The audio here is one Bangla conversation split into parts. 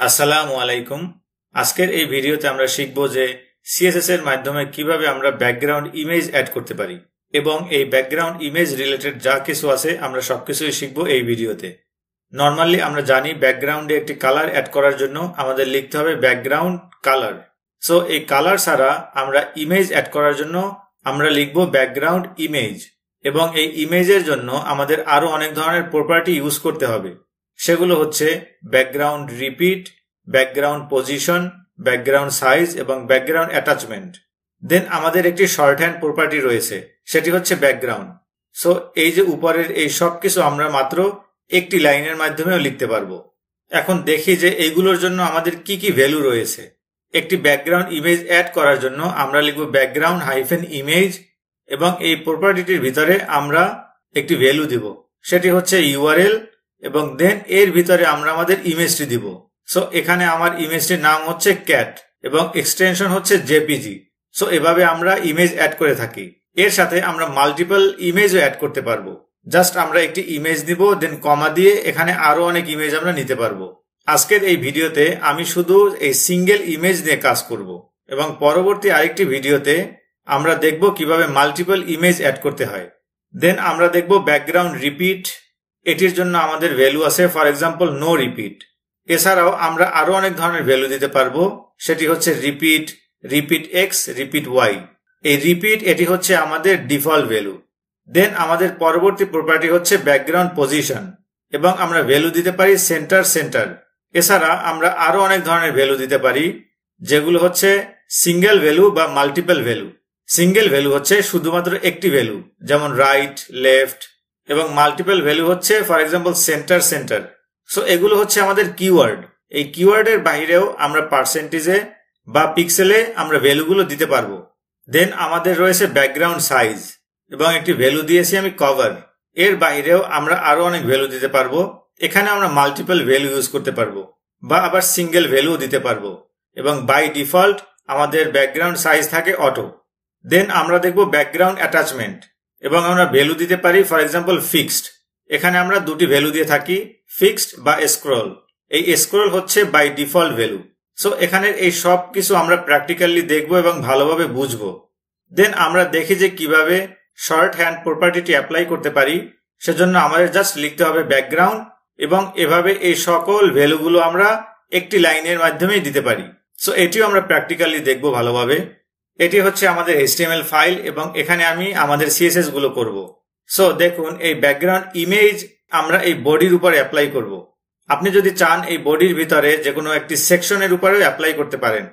আসসালামু আলাইকুম। আজকের এই ভিডিওতে আমরা শিখব যে সিএসএস এর মাধ্যমে কিভাবে আমরা ব্যাকগ্রাউন্ড ইমেজ অ্যাড করতে পারি এবং এই ব্যাকগ্রাউন্ড ইমেজ রিলেটেড যা কিছু আছে আমরা সবকিছুই শিখব এই ভিডিওতে। নরমালি আমরা জানি ব্যাকগ্রাউন্ডে একটি কালার অ্যাড করার জন্য আমাদের লিখতে হবে ব্যাকগ্রাউন্ড কালার। সো এই কালার ছাড়া আমরা ইমেজ অ্যাড করার জন্য আমরা লিখব ব্যাকগ্রাউন্ড ইমেজ, এবং এই ইমেজের জন্য আমাদের আরো অনেক ধরনের প্রপার্টি ইউজ করতে হবে। সেগুলো হচ্ছে background repeat, background position, background size এবং ব্যাকগ্রাউন্ড অ্যাটাচমেন্ট। দেন আমাদের একটি শর্ট হ্যান্ড প্রপার্টি রয়েছে, সেটি হচ্ছে ব্যাকগ্রাউন্ড। সো এই যে উপরের এই সব কিছু আমরা মাত্র একটি লাইনের মাধ্যমেও লিখতে পারবো। এখন দেখি যে এইগুলোর জন্য আমাদের কি কি ভ্যালু রয়েছে। একটি ব্যাকগ্রাউন্ড ইমেজ অ্যাড করার জন্য আমরা লিখব ব্যাকগ্রাউন্ড হাইফেন ইমেজ, এবং এই প্রপার্টিটির ভিতরে আমরা একটি ভ্যালু দিব, সেটি হচ্ছে ইউআরএল, এবং দেন এর ভিতরে আমরা আমাদের ইমেজটি দিব। সো এখানে আমার ইমেজটির নাম হচ্ছে ক্যাট এবং এক্সটেনশন হচ্ছে জেপিজি। সো এভাবে আমরা ইমেজ অ্যাড করে থাকি। এর সাথে আমরা মাল্টিপল ইমেজও অ্যাড করতে পারবো। জাস্ট আমরা একটি ইমেজ দিব, দেন কমা দিয়ে এখানে আরো অনেক ইমেজ আমরা নিতে পারবো। আজকের এই ভিডিওতে আমি শুধু এই সিঙ্গেল ইমেজ নিয়ে কাজ করব, এবং পরবর্তী আরেকটি ভিডিওতে আমরা দেখব কিভাবে মাল্টিপল ইমেজ অ্যাড করতে হয়। দেন আমরা দেখব ব্যাকগ্রাউন্ড রিপিট, এটির জন্য আমাদের ভ্যালু আছে, ফর এক্সাম্পল নো রিপিট। এছাড়াও আমরা আরো অনেক ধরনের ভ্যালু দিতে পারবো, সেটি হচ্ছে repeat, repeat X, repeat Y. এই রিপিট এটি হচ্ছে আমাদের ডিফল্ট ভ্যালু। দেন আমাদের পরবর্তী প্রপার্টি হচ্ছে ব্যাকগ্রাউন্ড পজিশন, এবং আমরা ভ্যালু দিতে পারি সেন্টার সেন্টার। এছাড়া আমরা আরো অনেক ধরনের ভ্যালু দিতে পারি, যেগুলো হচ্ছে সিঙ্গেল ভ্যালু বা মাল্টিপল ভ্যালু। সিঙ্গেল ভ্যালু হচ্ছে শুধুমাত্র একটি ভ্যালু, যেমন রাইট, লেফট, এবং মাল্টিপল ভ্যালু হচ্ছে for example centre centre. So এগুলো হচ্ছে আমাদের কিওয়ার্ড। এই কিওয়ার্ডের বাইরেও আমরা পার্সেন্টেজে বা পিক্সেলে আমরা ভ্যালুগুলো দিতে পারবো। দেন আমাদের রয়েছে ব্যাকগ্রাউন্ড সাইজ, এবং একটি ভ্যালু দিয়েছি আমি কভার। এর বাইরেও আমরা আরো অনেক ভ্যালু দিতে পারবো। এখানে আমরা মাল্টিপল ভ্যালু ইউজ করতে পারবো, বা আবার সিঙ্গেল ভ্যালু দিতে পারবো, এবং বাই ডিফল্ট আমাদের ব্যাকগ্রাউন্ড সাইজ থাকে অটো। দেন আমরা দেখব ব্যাকগ্রাউন্ড অ্যাটাচমেন্ট, এবং আমরা ভ্যালু দিতে পারি ফর এক্সাম্পল ফিক্সড। এখানে আমরা দুটি ভ্যালু দিয়ে থাকি, ফিক্সড বা স্ক্রল। এই স্ক্রল হচ্ছে বাই ডিফল্ট ভ্যালু। সো এখানে এই সব কিছু আমরা প্র্যাকটিক্যালি দেখবো এবং ভালোভাবে বুঝবো। দেন আমরা দেখি যে কিভাবে শর্ট হ্যান্ড প্রপার্টিটি অ্যাপ্লাই করতে পারি। সেজন্য আমাদের জাস্ট লিখতে হবে ব্যাকগ্রাউন্ড, এবং এভাবে এই সকল ভ্যালুগুলো আমরা একটি লাইনের মাধ্যমেই দিতে পারি। সো এটিও আমরা প্র্যাকটিক্যালি দেখবো ভালোভাবে। এটি হচ্ছে আমাদের HTML ফাইল, এবং এখানে আমি আমাদের CSS গুলো করব। সো দেখুন, এই ব্যাকগ্রাউন্ড ইমেজ আমরা এই বডির উপরে অ্যাপ্লাই করব। আপনি যদি চান এই বডির ভিতরে যে কোনো একটি সেকশনের উপরেও অ্যাপ্লাই করতে পারেন।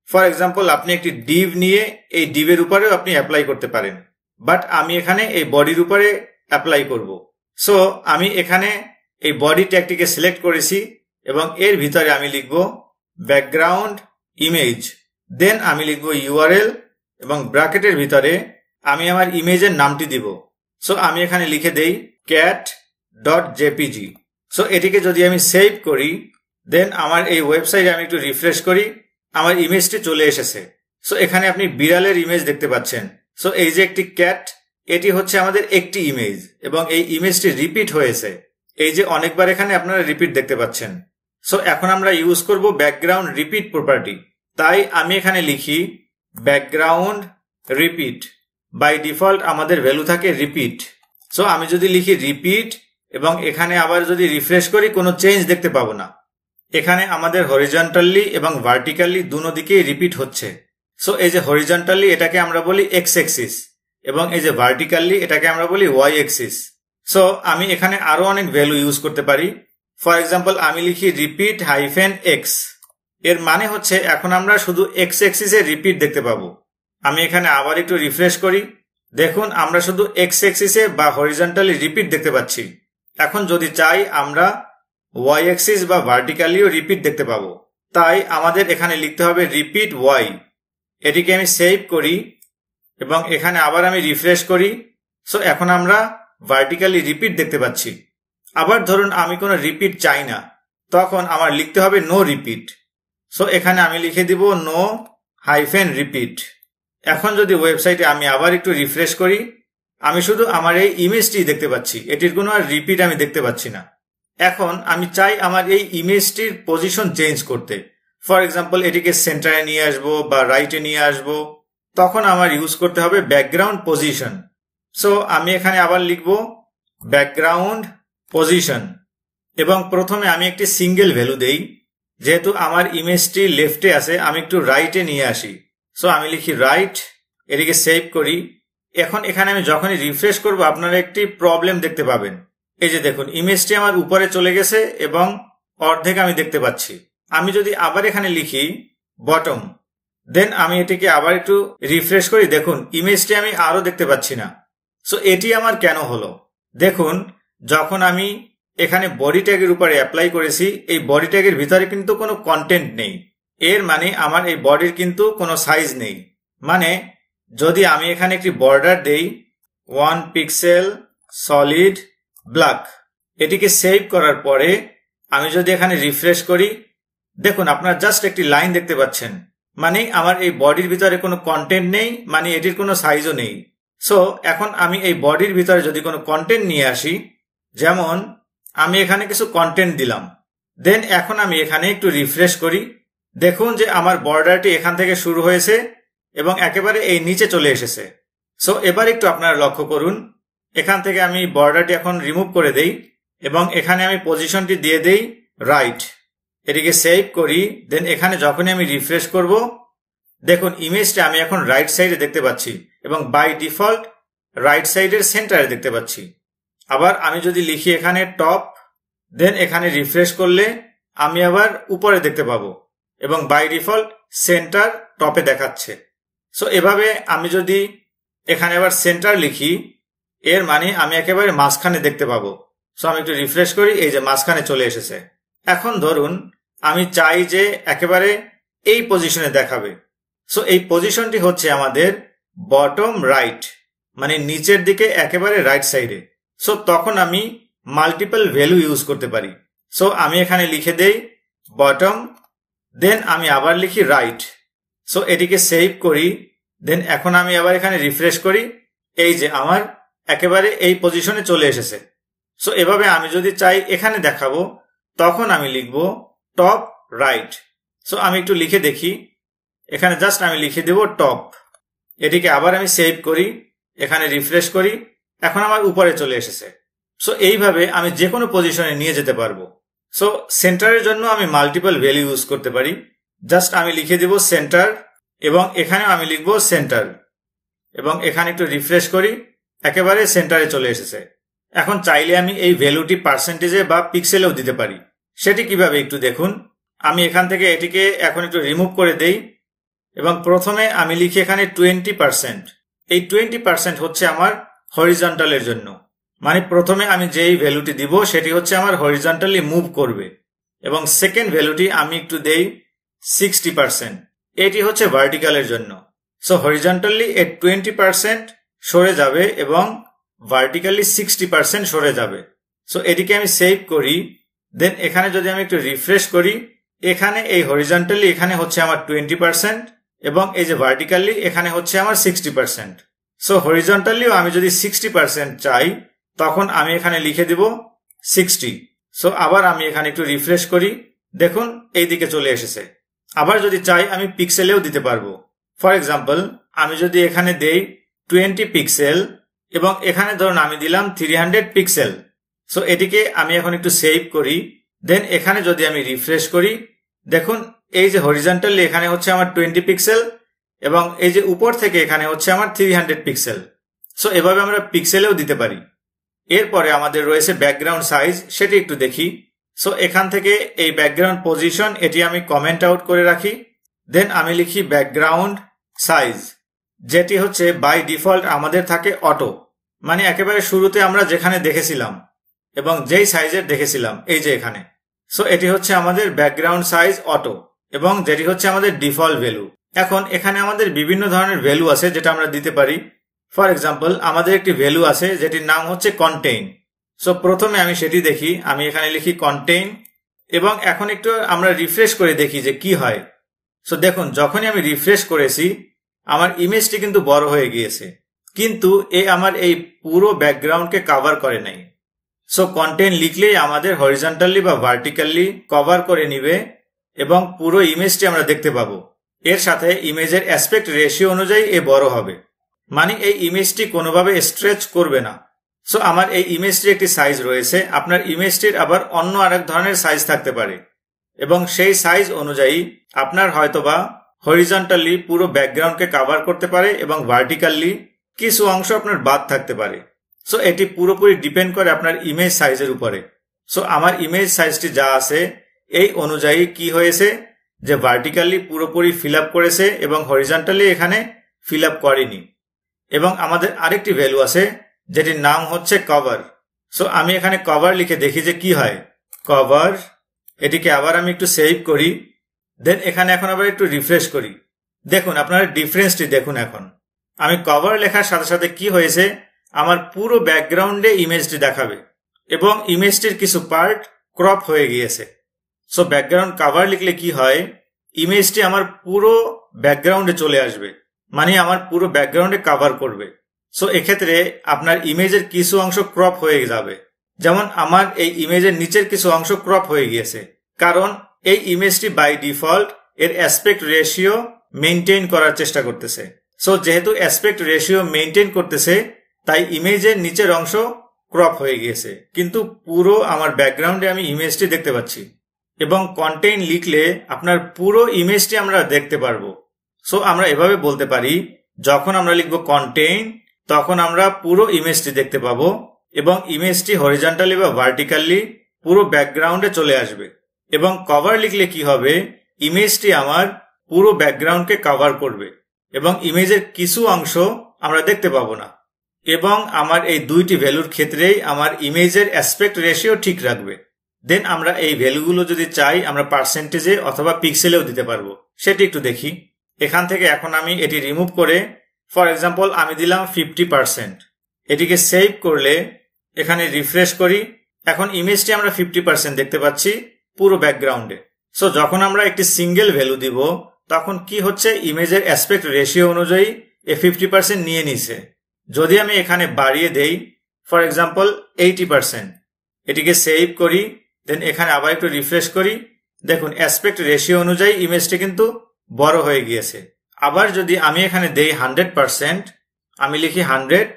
ফর এক্সাম্পল আপনি একটি ডিভ নিয়ে এই ডিভের উপরেও আপনি অ্যাপ্লাই করতে পারেন, বাট আমি এখানে এই বডির উপরে অ্যাপ্লাই করব। সো আমি এখানে এই বডি ট্যাগটিকে সিলেক্ট করেছি, এবং এর ভিতরে আমি লিখব ব্যাকগ্রাউন্ড ইমেজ। দেন আমি লিখব ইউআরএল, এবং ব্র্যাকেটের ভিতরে আমি আমার ইমেজের নামটি দিব। সো আমি এখানে লিখে দেই cat.jpg। সো এটিকে যদি আমি সেভ করি, দেন আমার এই ওয়েবসাইটে আমি একটু রিফ্রেশ করি, আমার ইমেজটি চলে এসেছে। সো এখানে আপনি বিড়ালের ইমেজ দেখতে পাচ্ছেন। সো এই যে একটি ক্যাট, এটি হচ্ছে আমাদের একটি ইমেজ, এবং এই ইমেজটি রিপিট হয়েছে। এই যে অনেকবার এখানে আপনারা রিপিট দেখতে পাচ্ছেন। সো এখন আমরা ইউজ করব ব্যাকগ্রাউন্ড রিপিট প্রপার্টি। তাই আমি এখানে লিখি ব্যাকগ্রাউন্ড রিপিট। বাই ডিফল্ট আমাদের ভ্যালু থাকে রিপিট। সো আমি যদি লিখি রিপিট এবং এখানে আবার যদি রিফ্রেশ করি, কোনো চেঞ্জ দেখতে পাবো না। এখানে আমাদের হরিজন্টালি এবং ভার্টিক্যালি দুনো দিকেই রিপিট হচ্ছে। সো এই যে হরিজন্টালি এটাকে আমরা বলি এক্স এক্সিস, এবং এই যে ভার্টিক্যালি এটাকে আমরা বলি ওয়াই এক্সিস। সো আমি এখানে আরো অনেক ভ্যালু ইউজ করতে পারি। ফর এক্সাম্পল আমি লিখি রিপিট হাইফেন এক্স। এর মানে হচ্ছে এখন আমরা শুধু এক্স এক্সিসে রিপিট দেখতে পাবো। আমি এখানে আবার একটু রিফ্রেশ করি, দেখুন আমরা শুধু এক্স এক্সিসে বা হরিজন্টালি রিপিট দেখতে পাচ্ছি। এখন যদি চাই আমরা ওয়াই এক্সিস বা ভার্টিক্যালিও রিপিট দেখতে পাবো। তাই আমাদের এখানে লিখতে হবে রিপিট ওয়াই। এটিকে আমি সেভ করি, এবং এখানে আবার আমি রিফ্রেশ করি। সো এখন আমরা ভার্টিক্যালি রিপিট দেখতে পাচ্ছি। আবার ধরুন আমি কোনো রিপিট চাই না, তখন আমার লিখতে হবে নো রিপিট। সো এখানে আমি লিখে দিব নো হাইফেন রিপিট। এখন যদি ওয়েবসাইটে আমি আবার একটু রিফ্রেশ করি, আমি শুধু আমার এই ইমেজটি দেখতে পাচ্ছি, এটির কোনো আর রিপিট আমি দেখতে পাচ্ছি না। এখন আমি চাই আমার এই ইমেজটির পজিশন চেঞ্জ করতে। ফর এক্সাম্পল এটিকে সেন্টারে নিয়ে আসবো বা রাইটে নিয়ে আসবো, তখন আমার ইউজ করতে হবে ব্যাকগ্রাউন্ড পজিশন। সো আমি এখানে আবার লিখব ব্যাকগ্রাউন্ড পজিশন এবং প্রথমে আমি একটি সিঙ্গেল ভ্যালু দেই। যেহেতু আমার ইমেজটি লেফটে আছে, আমি একটু রাইটে নিয়ে আসি। সো আমি লিখি রাইট, এটিকে সেভ করি। এখন এখানে আমি যখনই রিফ্রেশ করব আপনারা একটি প্রবলেম দেখতে পাবেন। এই যে দেখুন, ইমেজটি আমার উপরে চলে গেছে এবং অর্ধেক আমি দেখতে পাচ্ছি। আমি যদি আবার এখানে লিখি বটম, দেন আমি এটিকে আবার একটু রিফ্রেশ করি, দেখুন ইমেজটি আমি আরো দেখতে পাচ্ছি না। সো এটি আমার কেন হলো? দেখুন, যখন আমি এখানে বডি ট্যাগের উপরে অ্যাপ্লাই করেছি, এই বডি ট্যাগের ভিতরে কিন্তু কোনো কন্টেন্ট নেই। এর মানে আমার এই বডির কিন্তু কোনো সাইজ নেই। মানে যদি আমি এখানে একটি বর্ডার দেই 1 পিক্সেল সলিড ব্ল্যাক, এটিকে সেভ করার পরে আমি যদি এখানে রিফ্রেশ করি, দেখুন আপনারা জাস্ট একটি লাইন দেখতে পাচ্ছেন। মানে আমার এই বডির ভিতরে কোনো কন্টেন্ট নেই, মানে এটির কোনো সাইজও নেই। সো এখন আমি এই বডির ভিতরে যদি কোনো কন্টেন্ট নিয়ে আসি, যেমন আমি এখানে কিছু কন্টেন্ট দিলাম, দেন এখন আমি এখানে একটু রিফ্রেশ করি, দেখুন যে আমার বর্ডারটি এখান থেকে শুরু হয়েছে এবং একেবারে এই নিচে চলে এসেছে। সো এবার একটু আপনারা লক্ষ্য করুন, এখান থেকে আমি বর্ডারটি এখন রিমুভ করে দেই এবং এখানে আমি পজিশনটি দিয়ে দেই রাইট, এটিকে সেভ করি। দেন এখানে যখনই আমি রিফ্রেশ করব, দেখুন ইমেজটা আমি এখন রাইট সাইডে দেখতে পাচ্ছি এবং বাই ডিফল্ট রাইট সাইডের সেন্টারে দেখতে পাচ্ছি। আবার আমি যদি লিখি এখানে টপ, দেন এখানে রিফ্রেশ করলে আমি আবার উপরে দেখতে পাবো এবং বাই ডিফল্ট সেন্টার টপে দেখাচ্ছে। সো এভাবে আমি যদি এখানে আবার সেন্টার লিখি, এর মানে আমি একেবারে মাঝখানে দেখতে পাবো। সো আমি একটু রিফ্রেশ করি, এই যে মাঝখানে চলে এসেছে। এখন ধরুন আমি চাই যে একেবারে এই পজিশনে দেখাবে। সো এই পজিশনটি হচ্ছে আমাদের বটম রাইট, মানে নিচের দিকে একেবারে রাইট সাইডে। সো তখন আমি মাল্টিপল ভ্যালু ইউজ করতে পারি। সো আমি এখানে লিখে দেই বটম, দেন আমি আবার লিখি রাইট। সো এটিকে সেভ করি, দেন এখন আমি আবার এখানে রিফ্রেশ করি, এই যে আমার একেবারে এই পজিশনে চলে এসেছে। সো এভাবে আমি যদি চাই এখানে দেখাবো, তখন আমি লিখব টপ রাইট। সো আমি একটু লিখে দেখি, এখানে জাস্ট আমি লিখে দেব টপ, এটিকে আবার আমি সেভ করি, এখানে রিফ্রেশ করি, এখন আমার উপরে চলে এসেছে। সো এইভাবে আমি যে কোনো পজিশনে নিয়ে যেতে পারবো। সো সেন্টারের জন্য আমি মাল্টিপল ভ্যালু ইউজ করতে পারি। জাস্ট আমি লিখে দেব সেন্টার এবং এখানে আমি লিখব সেন্টার এবং এখানে একটু রিফ্রেশ করি, একেবারে সেন্টারে চলে এসেছে। এখন চাইলে আমি এই ভ্যালুটি পার্সেন্টেজে বা পিক্সেলেও দিতে পারি। সেটি কিভাবে একটু দেখুন। আমি এখান থেকে এটিকে এখন একটু রিমুভ করে দেই এবং প্রথমে আমি লিখি এখানে 20%। এই 20% হচ্ছে আমার হরিজন্টালের জন্য, মানে প্রথমে আমি যেই ভ্যালুটি দিব সেটি হচ্ছে আমার হরিজন্টালি মুভ করবে। এবং সেকেন্ড ভ্যালুটি আমি একটু দেই 60%, এটি হচ্ছে ভার্টিক্যালের জন্য। সো হরিজন্টালি এর 20% সরে যাবে এবং ভার্টিক্যালি 60% সরে যাবে। সো এটিকে আমি সেভ করি, দেন এখানে যদি আমি একটু রিফ্রেশ করি, এখানে এই হরিজন্টালি এখানে হচ্ছে আমার 20% এবং এই যে ভার্টিক্যালি এখানে হচ্ছে আমার 60%। সো হরিজন্টালিও আমি যদি 60% চাই, তখন আমি এখানে লিখে দিব 60। সো আবার আমি এখানে একটু রিফ্রেশ করি, দেখুন এই দিকে চলে এসেছে। আবার যদি চাই আমি পিক্সেলেও দিতে পারবো। ফর এক্সাম্পল আমি যদি এখানে দেই 20 পিক্সেল এবং এখানে ধরুন আমি দিলাম 300 পিক্সেল। সো এটিকে আমি এখন একটু সেভ করি, দেন এখানে যদি আমি রিফ্রেশ করি, দেখুন এই যে হরিজন্টালি এখানে হচ্ছে আমার 20 পিক্সেল এবং এই যে উপর থেকে এখানে হচ্ছে আমার 300 পিক্সেল। সো এভাবে আমরা পিক্সেলেও দিতে পারি। এরপরে আমাদের রয়েছে ব্যাকগ্রাউন্ড সাইজ, সেটি একটু দেখি। সো এখান থেকে এই ব্যাকগ্রাউন্ড পজিশন এটি আমি কমেন্ট আউট করে রাখি, দেন আমি লিখি ব্যাকগ্রাউন্ড সাইজ, যেটি হচ্ছে বাই ডিফল্ট আমাদের থাকে অটো, মানে একেবারে শুরুতে আমরা যেখানে দেখেছিলাম এবং যেই সাইজের দেখেছিলাম এই যে এখানে। সো এটি হচ্ছে আমাদের ব্যাকগ্রাউন্ড সাইজ অটো এবং যেটি হচ্ছে আমাদের ডিফল্ট ভ্যালু। এখন এখানে আমাদের বিভিন্ন ধরনের ভ্যালু আছে যেটা আমরা দিতে পারি। ফর এক্সাম্পল আমাদের একটি ভ্যালু আছে যেটির নাম হচ্ছে কন্টেইন। সো প্রথমে আমি সেটি দেখি, আমি এখানে লিখি কন্টেইন এবং এখন একটু আমরা রিফ্রেশ করে দেখি যে কি হয়। সো দেখুন যখনই আমি রিফ্রেশ করেছি আমার ইমেজটি কিন্তু বড় হয়ে গিয়েছে, কিন্তু আমার এই পুরো ব্যাকগ্রাউন্ডকে কভার করে নাই। সো কন্টেন্ট লিখলেই আমাদের হরিজন্টালি বা ভার্টিক্যালি কভার করে নিবে এবং পুরো ইমেজটি আমরা দেখতে পাবো। এর সাথে ইমেজের অ্যাসপেক্ট রেশিও অনুযায়ী এ বড় হবে, মানে এই ইমেজটি কোনোভাবে স্ট্রেচ করবে না। সো আমার এই ইমেজটির একটি সাইজ রয়েছে, আপনার ইমেজটির আবার অন্য আরেক ধরনের সাইজ থাকতে পারে এবং সেই সাইজ অনুযায়ী আপনার হয়তোবা হরিজন্টালি পুরো ব্যাকগ্রাউন্ডকে কভার করতে পারে এবং ভার্টিক্যালি কিছু অংশ আপনার বাদ থাকতে পারে। সো এটি পুরোপুরি ডিপেন্ড করে আপনার ইমেজ সাইজের উপরে। সো আমার ইমেজ সাইজটি যা আছে এই অনুযায়ী কি হয়েছে যে ভার্টিক্যালি পুরোপুরি ফিল আপ করেছে এবং হরিজন্টালি এখানে ফিল আপ করেনি। এবং আমাদের আরেকটি ভ্যালু আছে যেটির নাম হচ্ছে কভার। সো আমি এখানে কভার লিখে দেখি যে কি হয়। কভার, এটিকে আবার আমি একটু সেভ করি, দেন এখানে এখন আবার একটু রিফ্রেশ করি। দেখুন আপনারা ডিফারেন্সটি দেখুন। এখন আমি কভার লেখার সাথে সাথে কি হয়েছে, আমার পুরো ব্যাকগ্রাউন্ডে ইমেজটি দেখাবে এবং ইমেজটির কিছু পার্ট ক্রপ হয়ে গিয়েছে। সো ব্যাকগ্রাউন্ড কভার লিখলে কি হয়, ইমেজটি আমার পুরো ব্যাকগ্রাউন্ডে চলে আসবে, মানে আমার পুরো ব্যাকগ্রাউন্ডে কভার করবে। সো এক্ষেত্রে আপনার ইমেজের কিছু অংশ ক্রপ হয়ে যাবে, যেমন আমার এই ইমেজের নিচের কিছু অংশ ক্রপ হয়ে গিয়েছে, কারণ এই ইমেজটি বাই ডিফল্ট এর অ্যাসপেক্ট রেশিও মেইনটেইন করার চেষ্টা করতেছে। সো যেহেতু অ্যাসপেক্ট রেশিও মেইনটেইন করতেছে তাই ইমেজের নিচের অংশ ক্রপ হয়ে গিয়েছে, কিন্তু পুরো আমার ব্যাকগ্রাউন্ডে আমি ইমেজটি দেখতে পাচ্ছি এবং কন্টেন্ট লিখলে আপনার পুরো ইমেজটি আমরা দেখতে পারবো। সো আমরা এভাবে বলতে পারি, যখন আমরা লিখব কন্টেন্ট তখন আমরা পুরো ইমেজটি দেখতে পাবো এবং ইমেজটি হরিজন্টালি বা ভার্টিক্যালি পুরো ব্যাকগ্রাউন্ডে চলে আসবে। এবং কভার লিখলে কি হবে, ইমেজটি আমার পুরো ব্যাকগ্রাউন্ডকে কভার করবে এবং ইমেজের কিছু অংশ আমরা দেখতে পাবো না। এবং আমার এই দুইটি ভ্যালুর ক্ষেত্রেই আমার ইমেজের অ্যাসপেক্ট রেশিও ঠিক রাখবে। দেন আমরা এই ভ্যালুগুলো যদি চাই আমরা পার্সেন্টেজে অথবা পিক্সেলেও দিতে পারবো, সেটি একটু দেখি। এখান থেকে এখন আমি এটি রিমুভ করে ফর এক্সাম্পল আমি দিলাম 50%। এটিকে সেভ করলে এখানে রিফ্রেশ করি, এখন ইমেজটি আমরা 50% দেখতে পাচ্ছি পুরো ব্যাকগ্রাউন্ডে। সো যখন আমরা একটি সিঙ্গেল ভ্যালু দিব তখন কি হচ্ছে, ইমেজের অ্যাসপেক্ট রেশিও অনুযায়ী এ 50% নিয়ে নিছে। যদি আমি এখানে বাড়িয়ে দেই ফর এক্সাম্পল 80%, এটিকে সেভ করি, দেন এখানে আবার একটু রিফ্রেশ করি, দেখুন অ্যাসপেক্ট রেশিও অনুযায়ী ইমেজটি কিন্তু বড় হয়ে গিয়েছে। আবার যদি আমি এখানে দেই 100%, আমি লিখি 100,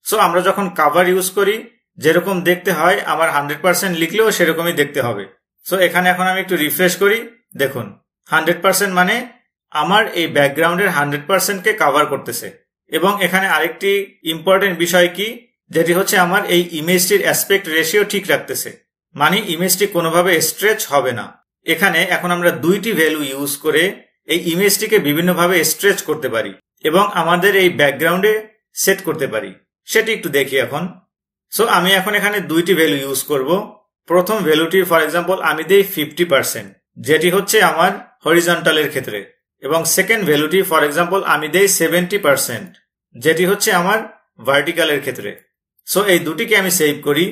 সো আমরা যখন কভার ইউজ করি যেরকম দেখতে হয় আমার 100% লিখলেও সেরকমই দেখতে হবে। সো এখানে এখন আমি একটু রিফ্রেশ করি, দেখুন 100% মানে আমার এই ব্যাকগ্রাউন্ডের 100%কে কভার করতেছে। এবং এখানে আরেকটি ইম্পর্টেন্ট বিষয় কি, যেটি হচ্ছে আমার এই ইমেজটির অ্যাসপেক্ট রেশিও ঠিক রাখতেছে, মানে ইমেজটি কোনোভাবে স্ট্রেচ হবে না। এখানে এখন আমরা দুইটি ভ্যালু ইউজ করে এই ইমেজটিকে বিভিন্নভাবে স্ট্রেচ করতে পারি এবং আমাদের এই ব্যাকগ্রাউন্ডে সেট করতে পারি, সেটি একটু দেখি এখন। সো আমি এখন এখানে দুইটি ভ্যালু ইউজ করব। প্রথম ভ্যালুটি ফর এক্সাম্পল আমি দেই 50%, যেটি হচ্ছে আমার হরিজন্টালের ক্ষেত্রে, এবং সেকেন্ড ভ্যালুটি ফর এক্সাম্পল আমি দেই 70%, যেটি হচ্ছে আমার ভার্টিক্যালের ক্ষেত্রে। সো এই দুটিকে আমি সেভ করি,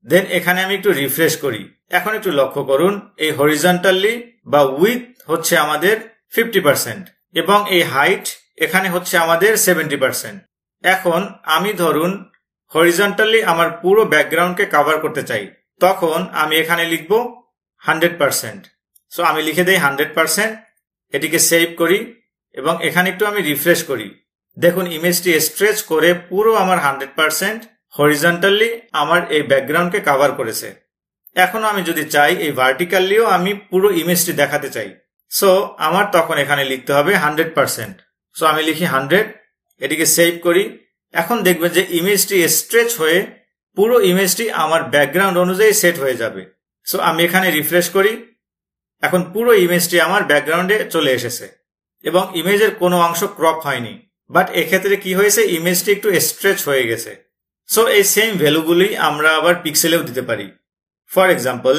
দেন এখানে আমি একটু রিফ্রেশ করি। এখন একটু লক্ষ্য করুন, এই হরিজন্টালি বা উইথ হচ্ছে আমাদের 50% এবং এই হাইট এখানে হচ্ছে আমাদের 70%। এখন আমি ধরুন হরিজন্টালি আমার পুরো ব্যাকগ্রাউন্ডকে কভার করতে চাই, তখন আমি এখানে লিখব 100%। সো আমি লিখে দেই 100%, এটিকে সেভ করি এবং এখানে একটু আমি রিফ্রেশ করি, দেখুন ইমেজটি স্ট্রেচ করে পুরো আমার 100% হরিজন্টালি আমার এই ব্যাকগ্রাউন্ডকে কভার করেছে। এখন আমি যদি চাই এই ভার্টিক্যালিও আমি পুরো ইমেজটি দেখাতে চাই, সো আমার তখন এখানে লিখতে হবে 100%। সো আমি লিখি 100, এটিকে সেভ করি। এখন দেখবেন যে ইমেজটি স্ট্রেচ হয়ে পুরো ইমেজটি আমার ব্যাকগ্রাউন্ড অনুযায়ী সেট হয়ে যাবে। সো আমি এখানে রিফ্রেশ করি, এখন পুরো ইমেজটি আমার ব্যাকগ্রাউন্ডে চলে এসেছে এবং ইমেজের কোনো অংশ ক্রপ হয়নি, বাট এক্ষেত্রে কি হয়েছে, ইমেজটি একটু স্ট্রেচ হয়ে গেছে। সো এই সেম ভ্যালুগুলি আমরা আবার পিক্সেলেও দিতে পারি। ফর এক্সাম্পল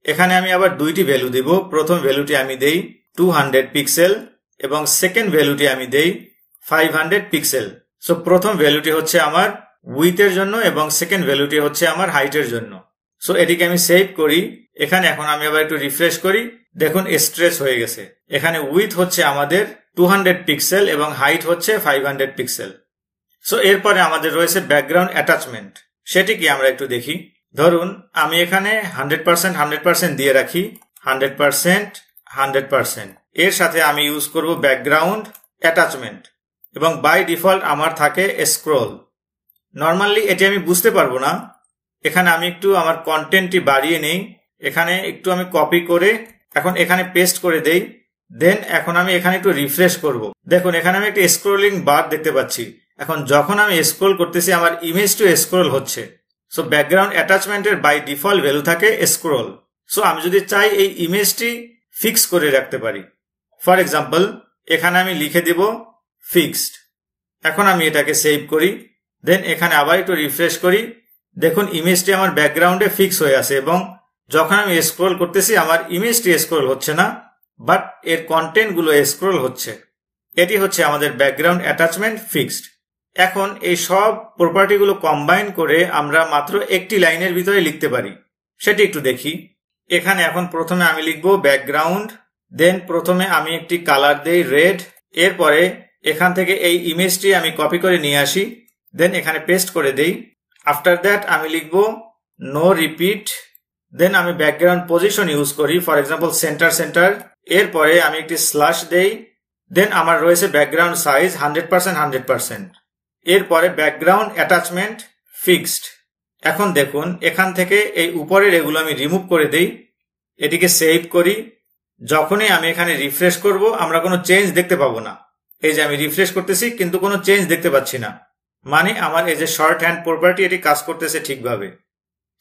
এখানে আমি আবার দুইটি ভ্যালু দিব। প্রথম ভ্যালুটি আমি দেই 200 পিক্সেল এবং সেকেন্ড ভ্যালুটি আমি দেই 500 পিক্সেল। সো প্রথম ভ্যালুটি হচ্ছে আমার উইথের জন্য এবং সেকেন্ড ভ্যালুটি হচ্ছে আমার হাইটের জন্য। সো এটিকে আমি সেভ করি। এখানে এখন আমি আবার একটু রিফ্রেশ করি, দেখুন স্ট্রেচ হয়ে গেছে। এখানে উইথ হচ্ছে আমাদের 200 পিক্সেল এবং হাইট হচ্ছে 500 পিক্সেল। সো এরপরে আমাদের রয়েছে ব্যাকগ্রাউন্ড অ্যাটাচমেন্ট, সেটি কি আমরা একটু দেখি। ধরুন আমি এখানে 100% 100% দিয়ে রাখি, 100% 100%। এর সাথে আমি ইউজ করব ব্যাকগ্রাউন্ড অ্যাটাচমেন্ট এবং বাই ডিফল্ট আমার থাকে স্ক্রল। নর্মালি এটি আমি বুঝতে পারবো না, এখানে আমি একটু আমার কন্টেন্টটি বাড়িয়ে নেই, এখানে একটু আমি কপি করে এখন এখানে পেস্ট করে দেই। দেন এখন আমি এখানে একটু রিফ্রেশ করব। দেখুন এখানে আমি একটা স্ক্রলিং বার দেখতে পাচ্ছি। এখন যখন আমি স্ক্রল করতেছি আমার ইমেজ টু স্ক্রল হচ্ছে। সো ব্যাকগ্রাউন্ড অ্যাটাচমেন্টের বাই ডিফল্ট ভ্যালু থাকে স্ক্রল। সো আমি যদি চাই এই ইমেজটি ফিক্স করে রাখতে পারি। ফর এক্সাম্পল এখানে আমি লিখে দেব ফিক্সড। এখন আমি এটাকে সেভ করি, দেন এখানে আবার একটু রিফ্রেশ করি। দেখুন ইমেজটি আমার ব্যাকগ্রাউন্ডে ফিক্স হয়ে আছে এবং যখন আমি স্ক্রল করতেছি আমার ইমেজটি স্ক্রল হচ্ছে না, বাট এর কন্টেন্ট গুলো স্ক্রল হচ্ছে। এটি হচ্ছে আমাদের ব্যাকগ্রাউন্ড অ্যাটাচমেন্ট ফিক্সড। এখন এই সব প্রপার্টি গুলো কম্বাইন করে আমরা মাত্র একটি লাইনের ভিতরে লিখতে পারি, সেটি একটু দেখি। এখানে এখন প্রথমে আমি লিখবো ব্যাকগ্রাউন্ড, দেন প্রথমে আমি একটি কালার দেই রেড, এরপরে এখান থেকে এই ইমেজটি আমি কপি করে নিয়ে আসি, দেন এখানে পেস্ট করে দেই। আফটার দ্যাট আমি লিখবো নো রিপিট, দেন আমি ব্যাকগ্রাউন্ড পজিশন ইউজ করি, ফর এক্সাম্পল সেন্টার সেন্টার। এরপরে আমি একটি স্ল্যাশ দেই, দেন আমার রয়েছে ব্যাকগ্রাউন্ড সাইজ 100% 100%। এরপরে ব্যাকগ্রাউন্ড অ্যাটাচমেন্ট ফিক্সড। এখন দেখুন এখান থেকে এই উপরের এগুলো আমি রিমুভ করে দেই, এটিকে সেভ করি। যখনই আমি এখানে রিফ্রেশ করব আমরা কোনো চেঞ্জ দেখতে পাবো না। এই যে আমি রিফ্রেশ করতেছি কিন্তু কোনো চেঞ্জ দেখতে পাচ্ছি না, মানে আমার এই যে শর্ট হ্যান্ড প্রপার্টি এটি কাজ করতেছে ঠিকভাবে।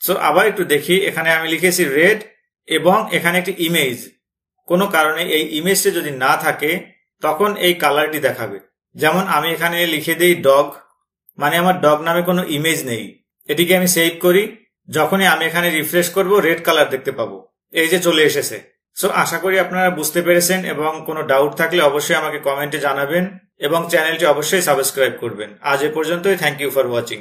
সো আবার একটু দেখি, এখানে আমি লিখেছি রেড এবং এখানে একটি ইমেজ। কোনো কারণে এই ইমেজটি যদি না থাকে তখন এই কালারটি দেখাবে। যেমন আমি এখানে লিখে দেই ডগ, মানে আমার ডগ নামে কোনো ইমেজ নেই। এটিকে আমি সেভ করি, যখনই আমি এখানে রিফ্রেশ করব রেড কালার দেখতে পাবো। এই যে চলে এসেছে। সো আশা করি আপনারা বুঝতে পেরেছেন এবং কোনো ডাউট থাকলে অবশ্যই আমাকে কমেন্টে জানাবেন এবং চ্যানেলটি অবশ্যই সাবস্ক্রাইব করবেন। আজ এ পর্যন্তই। Thank you for watching.